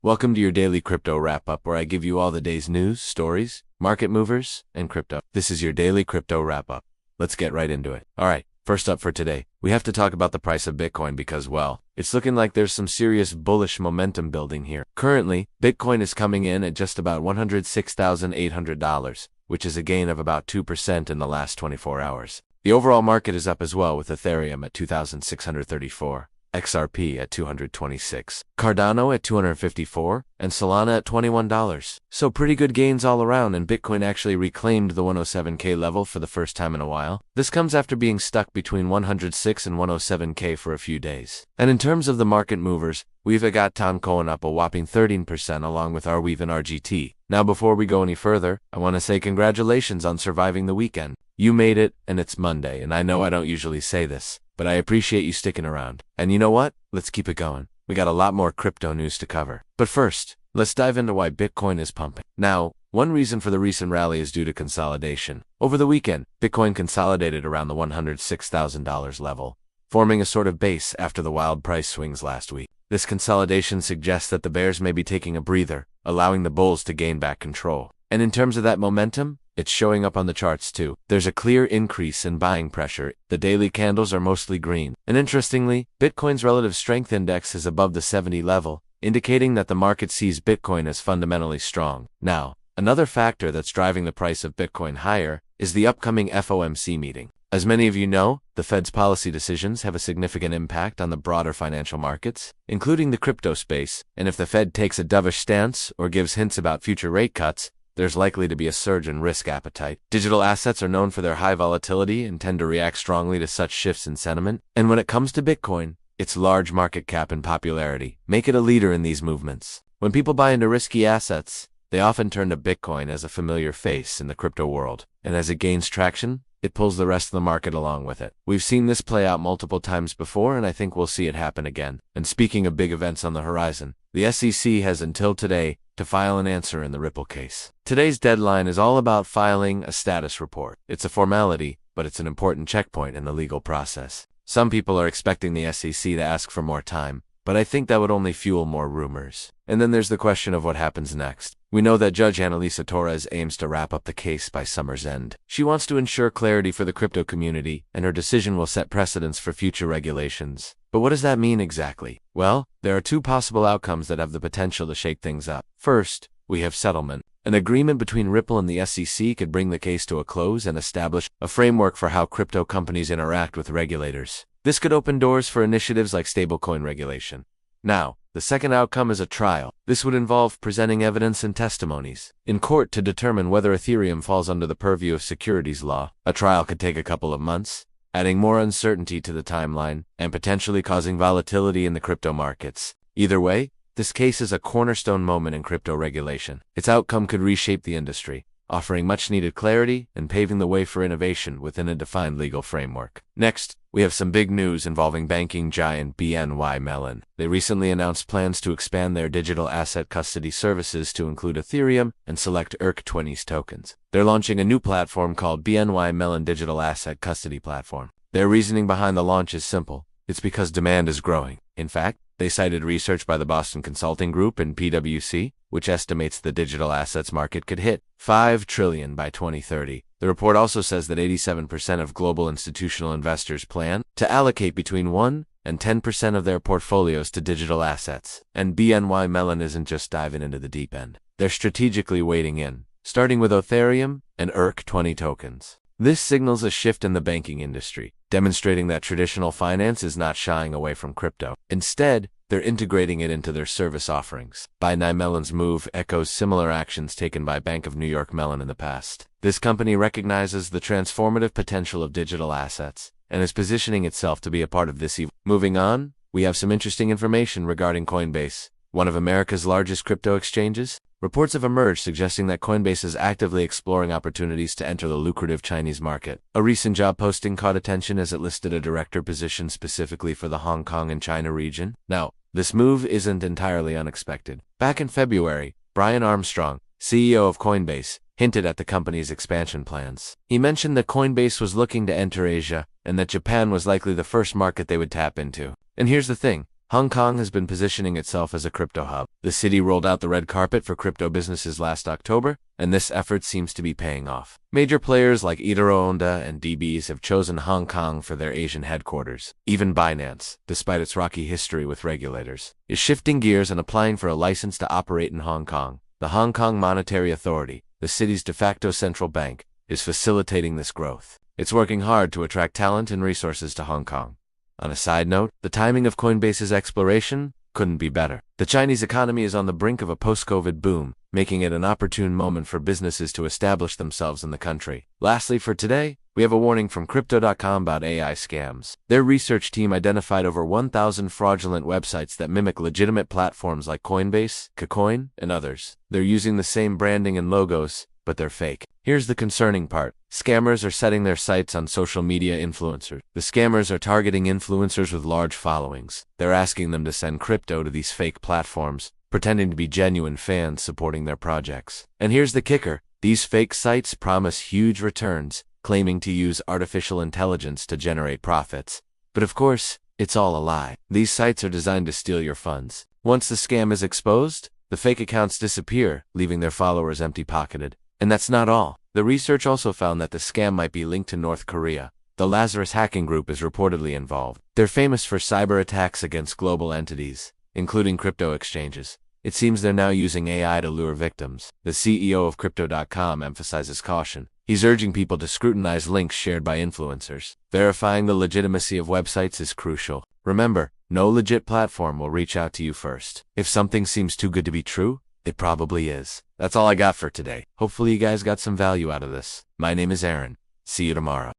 Welcome to your daily crypto wrap-up where I give you all the day's news, stories, market movers, and crypto. This is your daily crypto wrap-up. Let's get right into it. Alright, first up for today, we have to talk about the price of Bitcoin because, well, it's looking like there's some serious bullish momentum building here. Currently, Bitcoin is coming in at just about $106,800, which is a gain of about 2% in the last 24 hours. The overall market is up as well, with Ethereum at 2,634. XRP at $226, Cardano at $254, and Solana at $21. So pretty good gains all around, and Bitcoin actually reclaimed the 107K level for the first time in a while. This comes after being stuck between 106 and 107K for a few days. And in terms of the market movers, we've got Toncoin up a whopping 13% along with Arweave and RGT. Now before we go any further, I want to say congratulations on surviving the weekend. You made it, and it's Monday, and I know I don't usually say this, but I appreciate you sticking around. And you know what? Let's keep it going. We got a lot more crypto news to cover. But first, let's dive into why Bitcoin is pumping. Now, one reason for the recent rally is due to consolidation. Over the weekend, Bitcoin consolidated around the $106,000 level, forming a sort of base after the wild price swings last week. This consolidation suggests that the bears may be taking a breather, allowing the bulls to gain back control. And in terms of that momentum, it's showing up on the charts too. There's a clear increase in buying pressure. The daily candles are mostly green. And interestingly, Bitcoin's relative strength index is above the 70 level, indicating that the market sees Bitcoin as fundamentally strong. Now, another factor that's driving the price of Bitcoin higher is the upcoming FOMC meeting. As many of you know, the Fed's policy decisions have a significant impact on the broader financial markets, including the crypto space, and if the Fed takes a dovish stance or gives hints about future rate cuts, there's likely to be a surge in risk appetite. Digital assets are known for their high volatility and tend to react strongly to such shifts in sentiment. And when it comes to Bitcoin, its large market cap and popularity make it a leader in these movements. When people buy into risky assets, they often turn to Bitcoin as a familiar face in the crypto world. And as it gains traction, it pulls the rest of the market along with it. We've seen this play out multiple times before, and I think we'll see it happen again. And speaking of big events on the horizon, the SEC has until today to file an answer in the Ripple case. Today's deadline is all about filing a status report. It's a formality, but it's an important checkpoint in the legal process. Some people are expecting the SEC to ask for more time, but I think that would only fuel more rumors. And then there's the question of what happens next. We know that Judge Annalisa Torres aims to wrap up the case by summer's end. She wants to ensure clarity for the crypto community, and her decision will set precedents for future regulations. But what does that mean exactly? Well, there are two possible outcomes that have the potential to shake things up. First, we have settlement. An agreement between Ripple and the SEC could bring the case to a close and establish a framework for how crypto companies interact with regulators. This could open doors for initiatives like stablecoin regulation. Now, the second outcome is a trial. This would involve presenting evidence and testimonies in court to determine whether Ethereum falls under the purview of securities law. A trial could take a couple of months, adding more uncertainty to the timeline and potentially causing volatility in the crypto markets. Either way, this case is a cornerstone moment in crypto regulation. Its outcome could reshape the industry, offering much-needed clarity and paving the way for innovation within a defined legal framework. Next, we have some big news involving banking giant BNY Mellon. They recently announced plans to expand their digital asset custody services to include Ethereum and select ERC-20's tokens. They're launching a new platform called BNY Mellon Digital Asset Custody Platform. Their reasoning behind the launch is simple. It's because demand is growing. In fact, they cited research by the Boston Consulting Group and PwC, which estimates the digital assets market could hit $5 trillion by 2030. The report also says that 87% of global institutional investors plan to allocate between 1 and 10% of their portfolios to digital assets. And BNY Mellon isn't just diving into the deep end. They're strategically wading in, starting with Ethereum and ERC-20 tokens. This signals a shift in the banking industry, demonstrating that traditional finance is not shying away from crypto. Instead, they're integrating it into their service offerings. BNY Mellon's move echoes similar actions taken by Bank of New York Mellon in the past. This company recognizes the transformative potential of digital assets and is positioning itself to be a part of this. Moving on, we have some interesting information regarding Coinbase, one of America's largest crypto exchanges. Reports have emerged suggesting that Coinbase is actively exploring opportunities to enter the lucrative Chinese market. A recent job posting caught attention as it listed a director position specifically for the Hong Kong and China region. Now, this move isn't entirely unexpected. Back in February, Brian Armstrong, CEO of Coinbase, hinted at the company's expansion plans. He mentioned that Coinbase was looking to enter Asia and that Japan was likely the first market they would tap into. And here's the thing. Hong Kong has been positioning itself as a crypto hub. The city rolled out the red carpet for crypto businesses last October, and this effort seems to be paying off. Major players like Ethereum and DBs have chosen Hong Kong for their Asian headquarters. Even Binance, despite its rocky history with regulators, is shifting gears and applying for a license to operate in Hong Kong. The Hong Kong Monetary Authority, the city's de facto central bank, is facilitating this growth. It's working hard to attract talent and resources to Hong Kong. On a side note, the timing of Coinbase's exploration couldn't be better. The Chinese economy is on the brink of a post-COVID boom, making it an opportune moment for businesses to establish themselves in the country. Lastly, for today, we have a warning from Crypto.com about AI scams. Their research team identified over 1,000 fraudulent websites that mimic legitimate platforms like Coinbase, KuCoin, and others. They're using the same branding and logos, but they're fake. Here's the concerning part. Scammers are setting their sights on social media influencers. The scammers are targeting influencers with large followings. They're asking them to send crypto to these fake platforms, pretending to be genuine fans supporting their projects. And here's the kicker. These fake sites promise huge returns, claiming to use artificial intelligence to generate profits. But of course, it's all a lie. These sites are designed to steal your funds. Once the scam is exposed, the fake accounts disappear, leaving their followers empty-pocketed. And that's not all. The research also found that the scam might be linked to North Korea. The Lazarus hacking group is reportedly involved. They're famous for cyber attacks against global entities, including crypto exchanges. It seems they're now using AI to lure victims. The CEO of Crypto.com emphasizes caution. He's urging people to scrutinize links shared by influencers. Verifying the legitimacy of websites is crucial. Remember, no legit platform will reach out to you first. If something seems too good to be true, it probably is. That's all I got for today. Hopefully you guys got some value out of this. My name is Aaron. See you tomorrow.